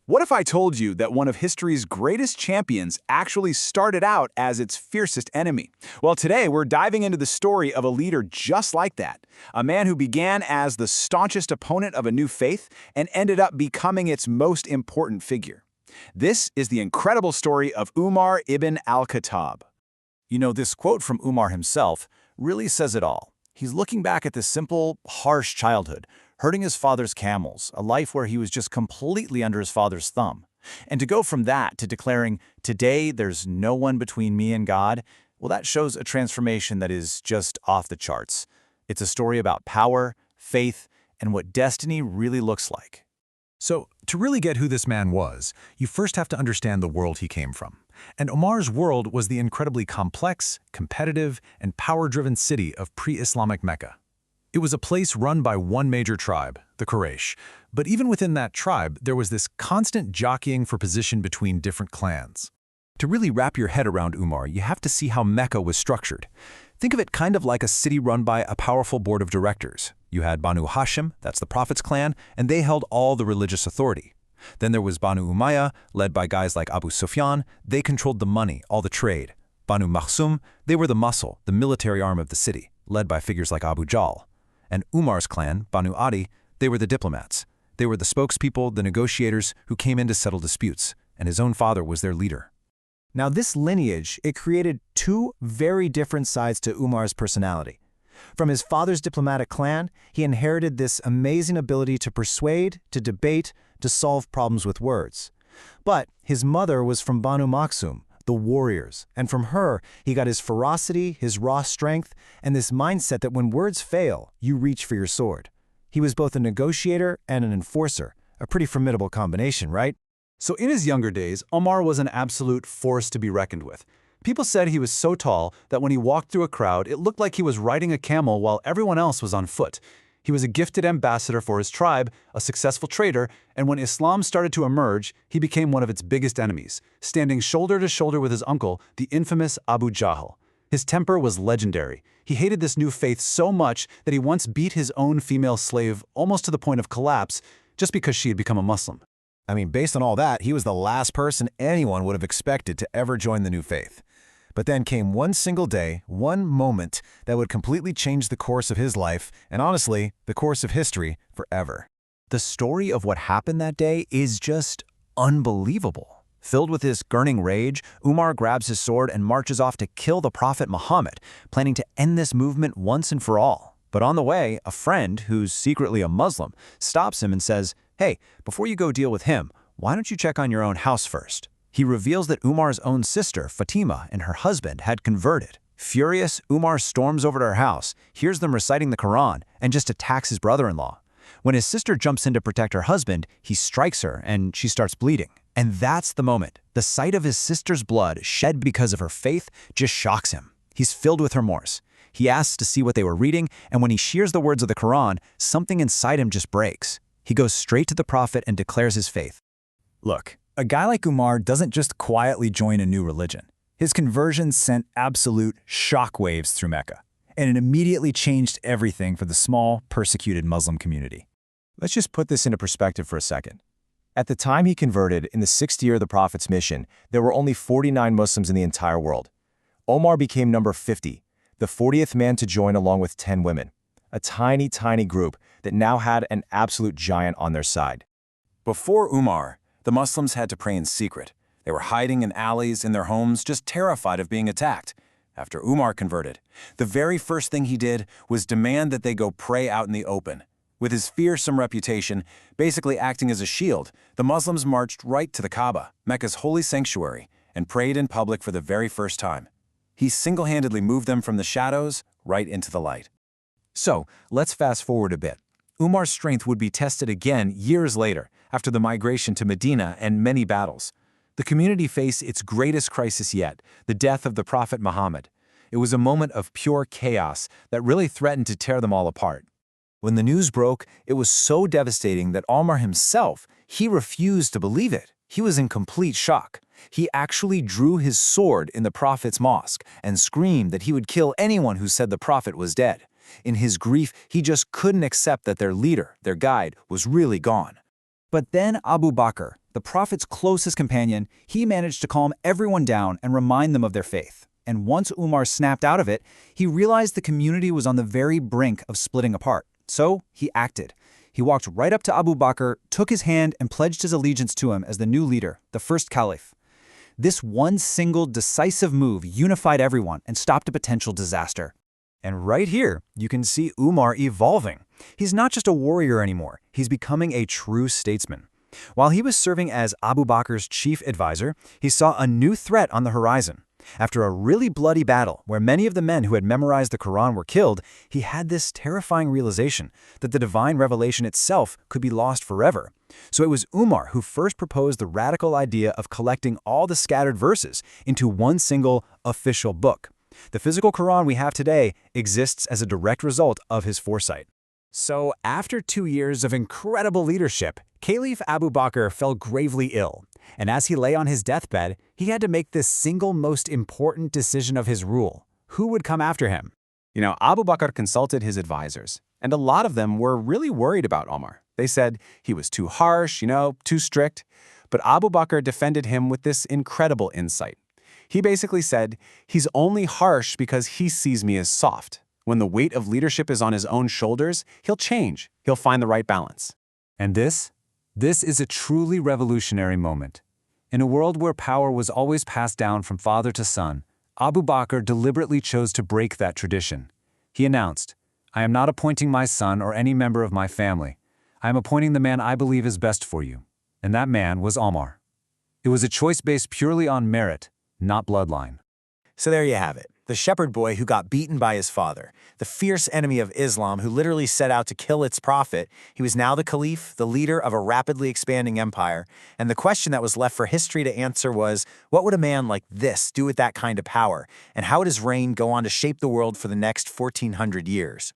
What if I told you that one of history's greatest champions actually started out as its fiercest enemy? Well, today we're diving into the story of a leader just like that, a man who began as the staunchest opponent of a new faith and ended up becoming its most important figure. This is the incredible story of Umar ibn al-Khattab. You know, this quote from Umar himself really says it all. He's looking back at this simple, harsh childhood, herding his father's camels, a life where he was just completely under his father's thumb. And to go from that to declaring, "Today there's no one between me and God," well, that shows a transformation that is just off the charts. It's a story about power, faith, and what destiny really looks like. So, to really get who this man was, you first have to understand the world he came from. And Umar's world was the incredibly complex, competitive, and power-driven city of pre-Islamic Mecca. It was a place run by one major tribe, the Quraysh. But even within that tribe, there was this constant jockeying for position between different clans. To really wrap your head around Umar, you have to see how Mecca was structured. Think of it kind of like a city run by a powerful board of directors. You had Banu Hashim, that's the Prophet's clan, and they held all the religious authority. Then there was Banu Umayyah, led by guys like Abu Sufyan. They controlled the money, all the trade. Banu Makhzum, they were the muscle, the military arm of the city, led by figures like Abu Jahl. And Umar's clan, Banu Adi, they were the diplomats. They were the spokespeople, the negotiators who came in to settle disputes, and his own father was their leader. Now this lineage, it created two very different sides to Umar's personality. From his father's diplomatic clan, he inherited this amazing ability to persuade, to debate, to solve problems with words. But his mother was from Banu Makhzum, the warriors, and from her, he got his ferocity, his raw strength, and this mindset that when words fail, you reach for your sword. He was both a negotiator and an enforcer, a pretty formidable combination, right? So in his younger days, Umar was an absolute force to be reckoned with. People said he was so tall that when he walked through a crowd, it looked like he was riding a camel while everyone else was on foot. He was a gifted ambassador for his tribe, a successful trader, and when Islam started to emerge, he became one of its biggest enemies, standing shoulder to shoulder with his uncle, the infamous Abu Jahl. His temper was legendary. He hated this new faith so much that he once beat his own female slave almost to the point of collapse just because she had become a Muslim. I mean, based on all that, he was the last person anyone would have expected to ever join the new faith. But then came one single day, one moment that would completely change the course of his life, and honestly, the course of history forever. The story of what happened that day is just unbelievable. Filled with this burning rage, Umar grabs his sword and marches off to kill the Prophet Muhammad, planning to end this movement once and for all. But on the way, a friend, who's secretly a Muslim, stops him and says, "Hey, before you go deal with him, why don't you check on your own house first?" He reveals that Umar's own sister, Fatima, and her husband had converted. Furious, Umar storms over to her house, hears them reciting the Quran, and just attacks his brother-in-law. When his sister jumps in to protect her husband, he strikes her and she starts bleeding. And that's the moment. The sight of his sister's blood shed because of her faith just shocks him. He's filled with remorse. He asks to see what they were reading, and when he hears the words of the Quran, something inside him just breaks. He goes straight to the Prophet and declares his faith. Look, a guy like Umar doesn't just quietly join a new religion. His conversion sent absolute shockwaves through Mecca, and it immediately changed everything for the small, persecuted Muslim community. Let's just put this into perspective for a second. At the time he converted, in the 6th year of the Prophet's mission, there were only 49 Muslims in the entire world. Omar became number 50, the 40th man to join along with 10 women. A tiny, tiny group that now had an absolute giant on their side. Before Umar, the Muslims had to pray in secret. They were hiding in alleys in their homes, just terrified of being attacked. After Umar converted, the very first thing he did was demand that they go pray out in the open. With his fearsome reputation, basically acting as a shield, the Muslims marched right to the Kaaba, Mecca's holy sanctuary, and prayed in public for the very first time. He single-handedly moved them from the shadows right into the light. So, let's fast forward a bit. Umar's strength would be tested again years later, after the migration to Medina and many battles. The community faced its greatest crisis yet, the death of the Prophet Muhammad. It was a moment of pure chaos that really threatened to tear them all apart. When the news broke, it was so devastating that Umar himself, he refused to believe it. He was in complete shock. He actually drew his sword in the Prophet's mosque and screamed that he would kill anyone who said the Prophet was dead. In his grief, he just couldn't accept that their leader, their guide, was really gone. But then Abu Bakr, the Prophet's closest companion, he managed to calm everyone down and remind them of their faith. And once Umar snapped out of it, he realized the community was on the very brink of splitting apart. So he acted. He walked right up to Abu Bakr, took his hand, and pledged his allegiance to him as the new leader, the first caliph. This one single, decisive move unified everyone and stopped a potential disaster. And right here, you can see Umar evolving. He's not just a warrior anymore, he's becoming a true statesman. While he was serving as Abu Bakr's chief advisor, he saw a new threat on the horizon. After a really bloody battle where many of the men who had memorized the Quran were killed, he had this terrifying realization that the divine revelation itself could be lost forever. So it was Umar who first proposed the radical idea of collecting all the scattered verses into one single official book. The physical Quran we have today exists as a direct result of his foresight. So, after 2 years of incredible leadership, Caliph Abu Bakr fell gravely ill. And as he lay on his deathbed, he had to make this single most important decision of his rule. Who would come after him? Abu Bakr consulted his advisors, and a lot of them were really worried about Umar. They said he was too harsh, too strict. But Abu Bakr defended him with this incredible insight. He basically said, he's only harsh because he sees me as soft. When the weight of leadership is on his own shoulders, he'll change. He'll find the right balance. And this is a truly revolutionary moment. In a world where power was always passed down from father to son, Abu Bakr deliberately chose to break that tradition. He announced, "I am not appointing my son or any member of my family. I am appointing the man I believe is best for you." And that man was Umar. It was a choice based purely on merit, not bloodline. So there you have it. The shepherd boy who got beaten by his father, the fierce enemy of Islam who literally set out to kill its prophet. He was now the caliph, the leader of a rapidly expanding empire. And the question that was left for history to answer was, what would a man like this do with that kind of power? And how would his reign go on to shape the world for the next 1400 years?